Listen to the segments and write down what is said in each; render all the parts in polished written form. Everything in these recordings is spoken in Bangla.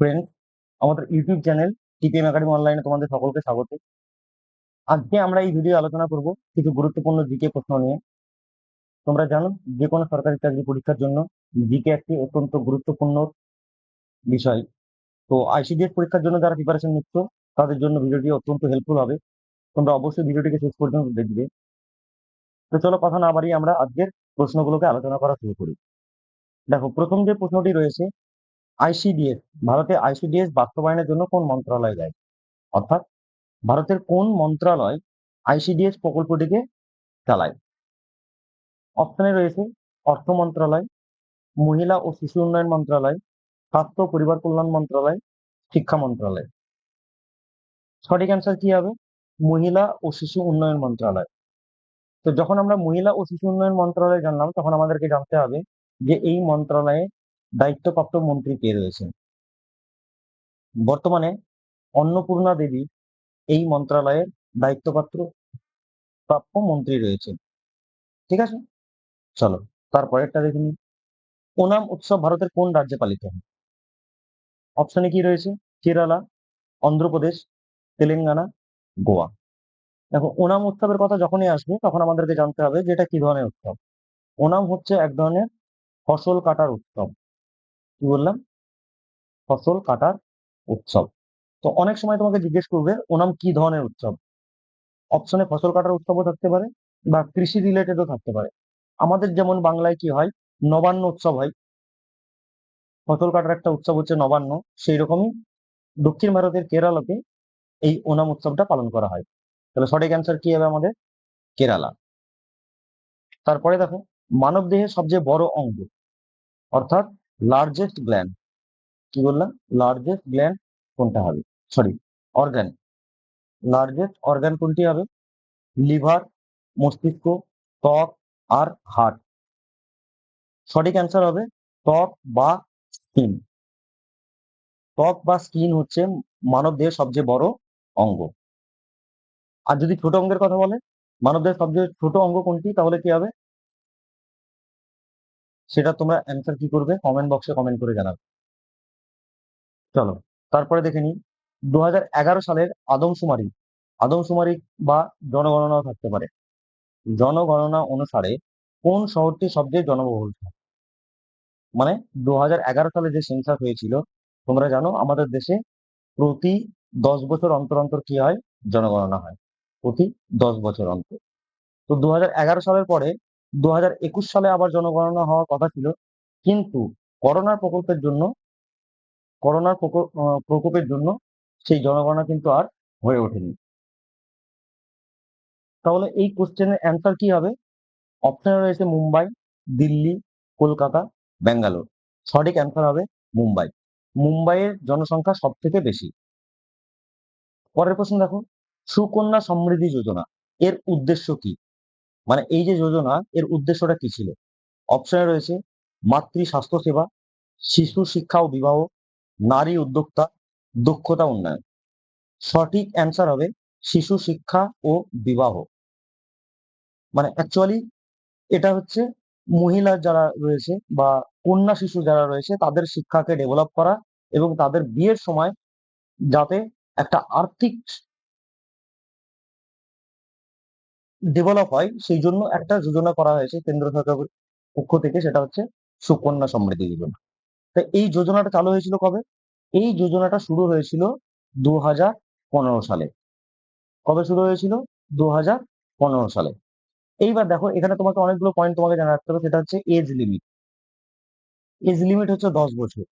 ফ্রেন্ডস, আমাদের ইউটিউব চ্যানেল টিপিএম একাডেমি অনলাইনে তোমাদের সকলকে স্বাগত। আজকে আমরা এই ভিডিও আলোচনা করব কিছু গুরুত্বপূর্ণ জিকে প্রশ্ন নিয়ে। তোমরা জানো যে কোনো সরকারি চাকরি পরীক্ষার জন্য জিকে একটি অত্যন্ত গুরুত্বপূর্ণ বিষয়। তো আইসিডিএস পরীক্ষার জন্য যারা প্রিপারেশন নিচ্ছ তাদের জন্য ভিডিওটি অত্যন্ত হেল্পফুল হবে। তোমরা অবশ্যই ভিডিওটিকে শেষ পর্যন্ত দেখবে। তো চলো কথা না বাড়িয়ে আমরা আজকের প্রশ্নগুলোকে আলোচনা করা শুরু করি। দেখো, প্রথম যে প্রশ্নটি রয়েছে, আইসিডিএস, ভারতে আইসিডিএস বাস্তবায়নের জন্য কোন মন্ত্রণালয় দায়ী? অর্থাৎ ভারতের কোন মন্ত্রণালয় আইসিডিএস প্রকল্পটিকে চালায়? অপশনে রয়েছে অর্থ মন্ত্রণালয়, মহিলা ও শিশু উন্নয়ন মন্ত্রণালয়, স্বাস্থ্য ও পরিবার কল্যাণ মন্ত্রণালয়, শিক্ষা মন্ত্রণালয়। সঠিক অ্যান্সার কি হবে? মহিলা ও শিশু উন্নয়ন মন্ত্রণালয়। তো যখন আমরা মহিলা ও শিশু উন্নয়ন মন্ত্রণালয় জানলাম, তখন আমাদেরকে জানতে হবে যে এই মন্ত্রণালয়ে দায়িত্বপ্রাপ্ত মন্ত্রী কে রয়েছেন। বর্তমানে অন্নপূর্ণা দেবী এই মন্ত্রণালয়ের দায়িত্বপ্রাপ্ত প্রাপ্য মন্ত্রী রয়েছেন। ঠিক আছে, চলো তারপরেরটা দেখে নিই। ওনাম উৎসব ভারতের কোন রাজ্যে পালিত হয়? অপশনে কি রয়েছে? কেরালা, অন্ধ্রপ্রদেশ, তেলেঙ্গানা, গোয়া। দেখো, ওনাম উৎসবের কথা যখনই আসবে তখন আমাদেরকে জানতে হবে যে এটা কি ধরনের উৎসব। ওনাম হচ্ছে এক ধরনের ফসল কাটার উৎসব। কি বললাম? ফসল কাটার উৎসব। তো অনেক সময় তোমাকে জিজ্ঞেস করবে ওনাম কি ধরনের উৎসব। অপশনে ফসল কাটার উৎসবও থাকতে পারে বা কৃষি রিলেটেডও থাকতে পারে। আমাদের যেমন বাংলায় কি হয়, নবান্ন উৎসব হয়, ফসল কাটার একটা উৎসব হচ্ছে নবান্ন। সেই রকমই দক্ষিণ ভারতের কেরালাতে এই ওনাম উৎসবটা পালন করা হয়। তাহলে সঠিক অ্যান্সার কি হবে আমাদের? কেরালা। তারপরে দেখো, মানব দেহের সবচেয়ে বড় অঙ্গ, অর্থাৎ লার্জেস্ট গ্ল্যান্ড। কি বললাম? লার্জেস্ট গ্ল্যান্ড কোনটা হবে? Sorry, organ. লার্জেস্ট অর্গান কোনটি হবে? লিভার, মস্তিষ্ক, ত্বক আর হার্ট। সঠিক অ্যান্সার হবে ত্বক বা স্কিন। ত্বক বা স্কিন হচ্ছে মানব দেহের সবচেয়ে বড় অঙ্গ। আর যদি ছোট অঙ্গের কথা বলে, মানব দেহের সবচেয়ে ছোট অঙ্গ কোনটি, তাহলে কি হবে? সেটা তোমরা অ্যান্সার কি করবে? কমেন্ট বক্সে কমেন্ট করে জানাবে। চলো তারপরে দেখে নিই। 2011 সালের আদমশুমারি, আদমশুমারি বা জনগণনাও থাকতে পারে, জনগণনা অনুসারে কোন শহরটি সবচেয়ে জনবহুল? মানে 2011 সালে যে সেন্সাস হয়েছিল, তোমরা জানো আমাদের দেশে প্রতি 10 বছর অন্তর অন্তর কি হয়? জনগণনা হয়, প্রতি 10 বছর অন্তর। তো 2011 সালের পরে 2021 সালে আবার জনগণনা হওয়ার কথা ছিল, কিন্তু করোনার প্রকোপের জন্য, প্রকোপের জন্য সেই জনগণনা কিন্তু আর হয়ে ওঠেনি। তাহলে এই কোশ্চেনের অ্যান্সার কি হবে? অপশনে রয়েছে মুম্বাই, দিল্লি, কলকাতা, ব্যাঙ্গালোর। সঠিক অ্যান্সার হবে মুম্বাই। মুম্বাইয়ের জনসংখ্যা সব থেকে বেশি। পরের প্রশ্ন দেখো, সুকন্যা সমৃদ্ধি যোজনা এর উদ্দেশ্য কি? মানে এই যে যোজনা, এর উদ্দেশ্যটা কি ছিল? অপশনে রয়েছে মাতৃ স্বাস্থ্য সেবা, শিশু শিক্ষা ও বিবাহ, নারী উদ্যোক্তা, দক্ষতা উন্নয়ন। সঠিক অ্যান্সার হবে শিশু শিক্ষা ও বিবাহ। মানে অ্যাকচুয়ালি এটা হচ্ছে মহিলা যারা রয়েছে বা কন্যা শিশু যারা রয়েছে তাদের শিক্ষাকে ডেভেলপ করা এবং তাদের বিয়ের সময় যাতে একটা আর্থিক ডেভেলপ হয়, সেই জন্য একটা যোজনা করা হয়েছে কেন্দ্র সরকারের পক্ষ থেকে, সেটা হচ্ছে সুকন্যা সমৃদ্ধি যোজনা। তাই এই যোজনাটা চালু হয়েছিল কবে? এই যোজনাটা শুরু হয়েছিল 2015 সালে। কবে শুরু হয়েছিল? 2015 সালে। এইবার দেখো, এখানে তোমাকে অনেকগুলো পয়েন্ট তোমাকে জানা রাখতে হবে। সেটা হচ্ছে এজ লিমিট। এজ লিমিট হচ্ছে 10 বছর।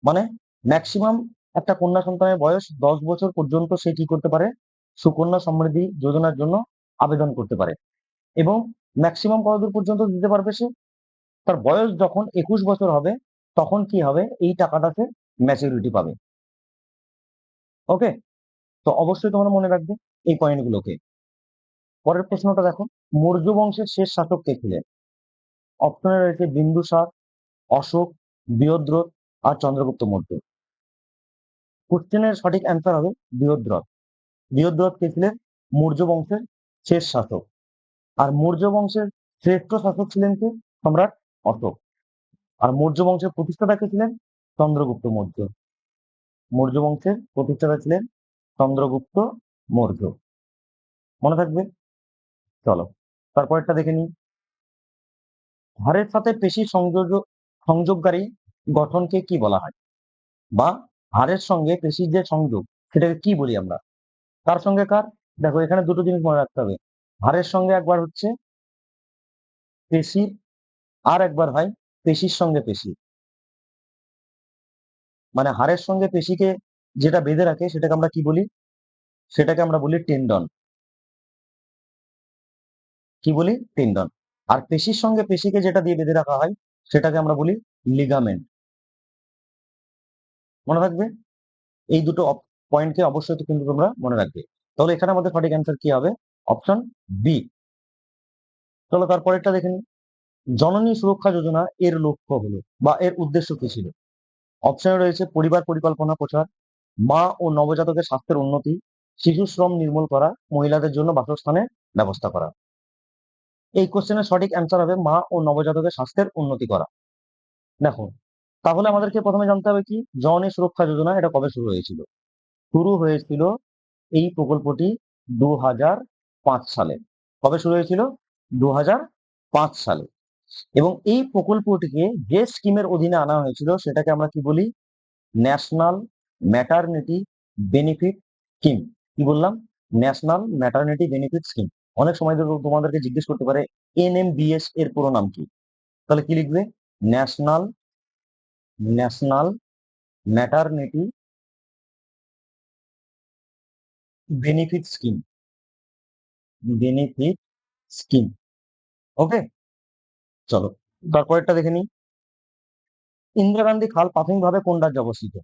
মানে ম্যাক্সিমাম একটা কন্যা সন্তানের বয়স 10 বছর পর্যন্ত সে কি করতে পারে? সুকন্যা সমৃদ্ধি যোজনার জন্য আবেদন করতে পারে। এবং ম্যাক্সিমাম কতদূর পর্যন্ত দিতে পারবে সে? তার বয়স যখন 21 বছর হবে, তখন কি হবে? এই টাকাটা সে ম্যাচুরিটি পাবে। ওকে, তো অবশ্যই তোমরা মনে রাখবে এই পয়েন্টগুলোকে। পরের প্রশ্নটা দেখো, মৌর্য বংশের শেষ শাসক কে ছিলেন? অপশনে রয়েছে বিন্দুসার, অশোক, বৃহদ্রথ আর চন্দ্রগুপ্ত মৌর্য। কোশ্চেনের সঠিক অ্যান্সার হবে বৃহদ্রথ। বৃহদ্রথ কে ছিলেন? মৌর্য বংশের শেষ শাসক। আর মৌর্য বংশের শ্রেষ্ঠ শাসক ছিলেন কে? সম্রাট অশোক। আর মৌর্য বংশের প্রতিষ্ঠাতা কে ছিলেন? চন্দ্রগুপ্ত মৌর্য। মৌর্য বংশের প্রতিষ্ঠাতা ছিলেন চন্দ্রগুপ্ত মৌর্য। মনে থাকবে। চলো তারপরেরটা দেখে নিই। হাড়ের সাথে পেশি সংযোগকারী গঠনকে কি বলা হয়? বা হাড়ের সঙ্গে পেশির যে সংযোগ সেটাকে কি বলি আমরা? কার সঙ্গে কার? দেখো এখানে দুটো জিনিস মনে রাখতে হবে। হাড়ের সঙ্গে একবার হচ্ছে পেশির, আর একবার হয় পেশির সঙ্গে পেশি। মানে হাড়ের সঙ্গে পেশিকে যেটা বেঁধে রাখে সেটাকে আমরা কি বলি? সেটাকে আমরা বলি টেন্ডন। কি বলি? টেন্ডন। আর পেশির সঙ্গে পেশিকে যেটা দিয়ে বেঁধে রাখা হয় সেটাকে আমরা বলি লিগামেন্ট। মনে রাখবে। এই দুটো পয়েন্টকে অবশ্যই কিন্তু তোমরা মনে রাখবে। তাহলে এখানে আমাদের সঠিক অ্যান্সার কি হবে? Option B. চলো তারপরেরটা দেখে নিই। জননী সুরক্ষা যোজনা এর লক্ষ্য হলো বা এর উদ্দেশ্য কি ছিল? অপশনে রয়েছে পরিবার পরিকল্পনা প্রচার, মা ও নবজাতকের স্বাস্থ্যের উন্নতি, শিশু শ্রম নির্মূল করা, মহিলাদের জন্য বাসস্থানের ব্যবস্থা করা। এই কোশ্চেনের সঠিক অ্যান্সার হবে মা ও নবজাতকের স্বাস্থ্যের উন্নতি করা। দেখো তাহলে আমাদেরকে প্রথমে জানতে হবে কি জননী সুরক্ষা যোজনা এটা কবে শুরু হয়েছিল? শুরু হয়েছিল এই প্রকল্পটি 2005 সালে। কবে শুরু হয়েছিল? 2005 সালে। এবং এই প্রকল্পটিকে যে স্কিমের অধীনে আনা হয়েছিল সেটাকে আমরা কি বলি? National maternity benefit scheme. কি বললাম? National maternity benefit scheme. অনেক সময় তোমাদেরকে জিজ্ঞেস করতে পারে NMBS এর পুরো নাম কি? তাহলে কি লিখবে? National national maternity benefit scheme. Benefit scheme. Okay. চলো তারপরেরটা দেখে নিই। ইন্দিরা গান্ধী খাল প্রাথমিকভাবে কোন রাজ্যে অবস্থিত?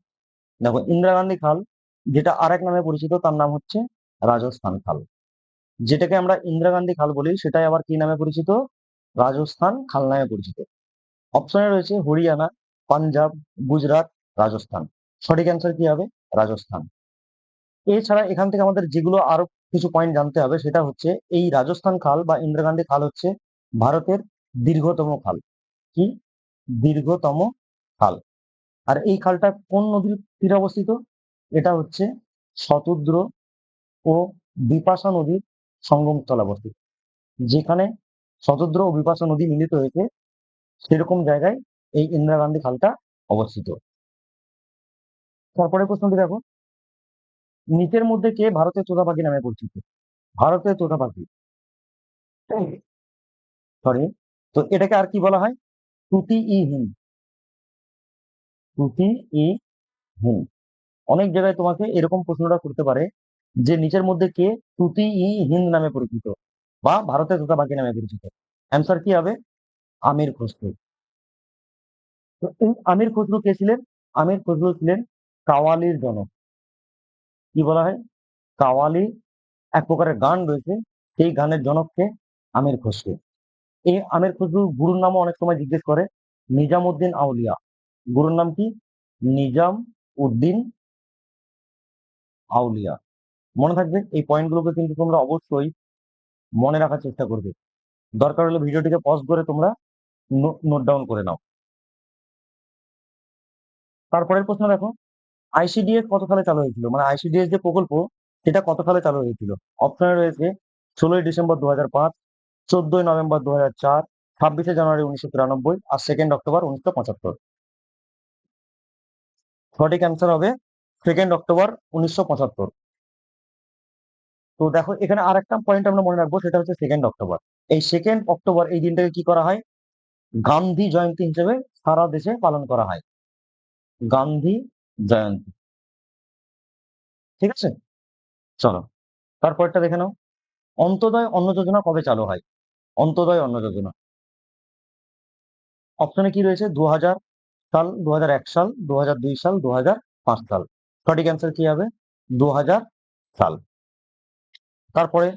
দেখো ইন্দিরা গান্ধী খাল যেটা আরেক নামে পরিচিত তার নাম হচ্ছে রাজস্থান খাল। যেটাকে আমরা ইন্দিরা গান্ধী খাল বলি সেটাই আবার কি নামে পরিচিত? রাজস্থান খাল নামে পরিচিত। অপশনে রয়েছে হরিয়ানা, পাঞ্জাব, গুজরাট, রাজস্থান। সঠিক অ্যান্সার কি হবে? রাজস্থান। এছাড়া এখান থেকে আমাদের যেগুলো আরো কিছু পয়েন্ট জানতে হবে সেটা হচ্ছে এই রাজস্থান খাল বা ইন্দিরা গান্ধী খাল হচ্ছে ভারতের দীর্ঘতম খাল। কি? দীর্ঘতম খাল। আর এই খালটা কোন নদীর তীরে অবস্থিত? এটা হচ্ছে শতদ্র ও বিপাশা নদীর সঙ্গমস্থলে অবস্থিত। যেখানে শতদ্র ও বিপাশা নদী মিলিত হয়েছে সেরকম জায়গায় এই ইন্দিরা গান্ধী খালটা অবস্থিত। তারপরে প্রশ্নটি দেখো। নিচের মধ্যে কে ভারতের তোতা পাখি নামে পরিচিত? ভারতের তোতা পাখি, সরি, তো এটাকে আর কি বলা হয়? তুতি-ই-হীন। তুতি-ই-হীন। অনেক জায়গায় তোমাকে এরকম প্রশ্নটা করতে পারে যে নিচের মধ্যে কে তুতি-ই-হীন নামে পরিচিত বা ভারতের তোতা পাখি নামে পরিচিত। অ্যান্সার কি হবে? আমির খসরু। তো এই আমির খসরু কে ছিলেন? আমির খসরু ছিলেন কাওয়ালির জনক। কি বলা হয়? কাওয়ালি এক প্রকারের গান রয়েছে, সেই গানের জনককে আমির খসরু। এই আমির খসরুর গুরুর নামও অনেক সময় জিজ্ঞেস করে, নিজামউদ্দিন আউলিয়া। গুরুর নাম কি? নিজাম উদ্দিন আউলিয়া। মনে থাকবে এই পয়েন্টগুলোকে কিন্তু তোমরা অবশ্যই মনে রাখার চেষ্টা করবে। দরকার হলে ভিডিওটিকে পজ করে তোমরা নোট ডাউন করে নাও। তারপরের প্রশ্ন দেখো। আইসিডিএস কত সালে চালু হয়েছিল? মানে আইসিডিএস যে প্রকল্প সেটা কত সালে চালু হয়েছিল? অপশনে রয়েছে 16ই ডিসেম্বর 2005, 14ই নভেম্বর 2004, 26শে জানুয়ারি 1993 আর 2nd অক্টোবর 1975। সঠিক অ্যান্সার হবে 2nd অক্টোবর 1975। তো দেখো এখানে আর একটা পয়েন্ট আমরা মনে রাখবো সেটা হচ্ছে 2nd অক্টোবর। এই 2nd অক্টোবর এই দিনটাকে কি করা হয়? গান্ধী জয়ন্তী হিসেবে সারা দেশে পালন করা হয়। গান্ধী জয়ন্তী। ঠিক আছে। চলো তারপরটা দেখে নাও। অন্তোদয় অন্ন যোজনা কবে চালু হয়? অন্তোদয় অন্ন যোজনা। অপশনে কি রয়েছে? 2000 সাল, 2001 সাল, 2002 সাল, 2005 সাল। সঠিক অ্যান্সার কি হবে? 2000 সাল। তারপরে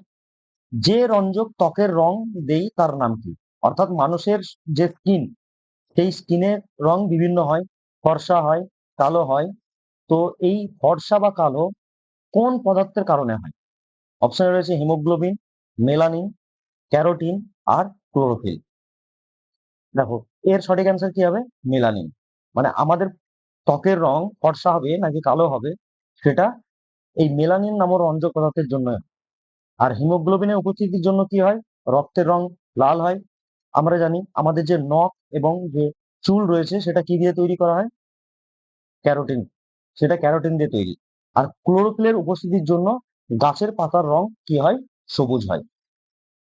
যে রঞ্জক ত্বকের রং দেই তার নাম কি? অর্থাৎ মানুষের যে স্কিন, সেই স্কিনের রং বিভিন্ন হয়, ফর্সা হয়, কালো হয়। তো এই ফর্সা বা কালো কোন পদার্থের কারণে হয়? অপশনে রয়েছে হিমোগ্লোবিন, মেলানিন, ক্যারোটিন আর ক্লোরোফিল। দেখো এর সঠিক অ্যান্সার কি হবে? মেলানিন। মানে আমাদের ত্বকের রং ফর্সা হবে নাকি কালো হবে, সেটা এই মেলানিন নামক রঞ্জক পদার্থের জন্য। আর হিমোগ্লোবিনের উপস্থিতির জন্য কি হয়, রক্তের রং লাল হয়। আমরা জানি আমাদের যে নখ এবং যে চুল রয়েছে সেটা কি দিয়ে তৈরি করা হয়, ক্যারোটিন, সেটা ক্যারোটিন দিয়ে তৈরি। আর ক্লোরোফিলের উপস্থিতির জন্য গাছের পাতার রং কি হয়, সবুজ হয়।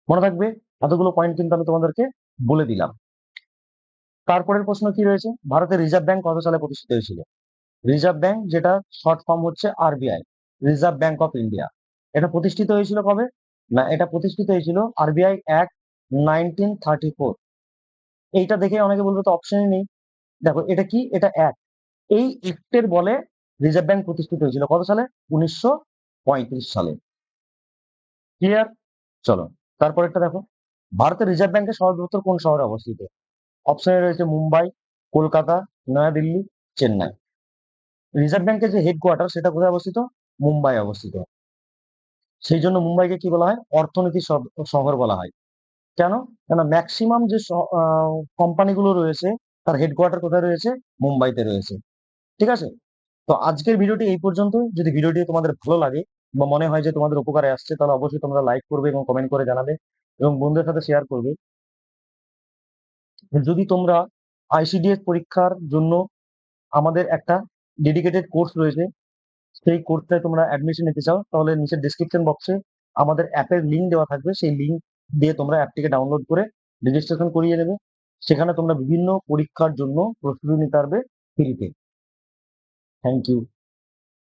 মনে রাখবে, এতগুলো পয়েন্ট কিন্তু আমি তোমাদেরকে বলে দিলাম। তারপরের প্রশ্ন কি রয়েছে, ভারতের রিজার্ভ ব্যাংক কত সালে প্রতিষ্ঠিত হয়েছিল? রিজার্ভ ব্যাংক, যেটা শর্ট ফর্ম হচ্ছে RBI, reserve bank of India, এটা প্রতিষ্ঠিত হয়েছিল কবে? না, এটা প্রতিষ্ঠিত হয়েছিল আরবিআই অ্যাক্ট 1934। এইটা দেখে অনেকে বলবে তো অপশনই নেই। দেখো এটা কি, এটা অ্যাক্ট। এই অ্যাক্টের বলে রিজার্ভ ব্যাংক প্রতিষ্ঠিত হয়েছিল কত সালে? 1935 সালে। ক্লিয়ার? চলো তারপরেরটা দেখো, ভারতের রিজার্ভ ব্যাংকের সদর দপ্তর কোন শহরে অবস্থিত? অপশনে রয়েছে মুম্বাই, কলকাতা, নয়াদিল্লি, চেন্নাই। রিজার্ভ ব্যাংকের যে হেডকোয়ার্টার সেটা কোথায় অবস্থিত? মুম্বাই অবস্থিত। সেই জন্য মুম্বাইকে কি বলা হয়, অর্থনীতির শহর বলা হয়। কেন? কেন ম্যাক্সিমাম যে কোম্পানিগুলো রয়েছে তার হেডকোয়ার্টার কোথায় রয়েছে? মুম্বাইতে রয়েছে। ঠিক আছে? তো আজকের ভিডিওটি এই পর্যন্ত। যদি ভিডিওটি তোমাদের ভালো লাগে বা মনে হয় যে তোমাদের উপকারে আসছে, তাহলে অবশ্যই তোমরা লাইক করবে এবং কমেন্ট করে জানাবে এবং বন্ধুদের সাথে শেয়ার করবে। যদি তোমরা আইসিডিএস পরীক্ষার জন্য আমাদের একটা ডেডিকেটেড কোর্স রয়েছে, সেই কোর্সটায় তোমরা অ্যাডমিশন নিতে চাও, তাহলে নিচের ডিসক্রিপশন বক্সে আমাদের অ্যাপের লিঙ্ক দেওয়া থাকবে। সেই লিঙ্ক দিয়ে তোমরা অ্যাপটিকে ডাউনলোড করে রেজিস্ট্রেশন করিয়ে নেবে। সেখানে তোমরা বিভিন্ন পরীক্ষার জন্য প্রস্তুতি নিতে পারবে ফ্রিতে। Thank you.